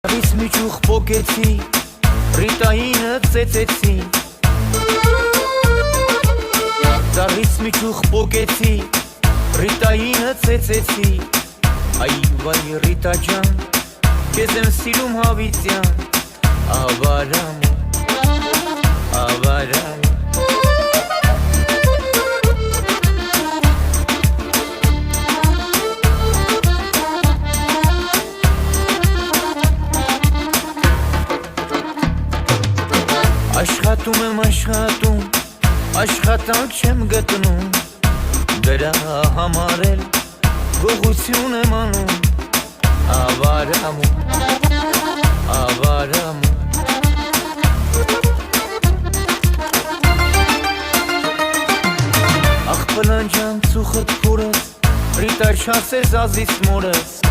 Իս միջուխ պոկեցի, Ռիտայինը ծեծեցի Ծառիս միջուխ պոկեցի, Ռիտայինը ծեծեցի Այ վայ Ռիտա ջան, քեզ եմ սիրում հավիտյան Ավարամ, ավարամ Աշխատում եմ աշխատում, աշխատանք չեմ գտնում Դրա համար էլ գողություն եմ անում Ավարամում, ավարամում Ախ պլանջան ծուխդ քուրս, Ռիտա չասես ազից մորս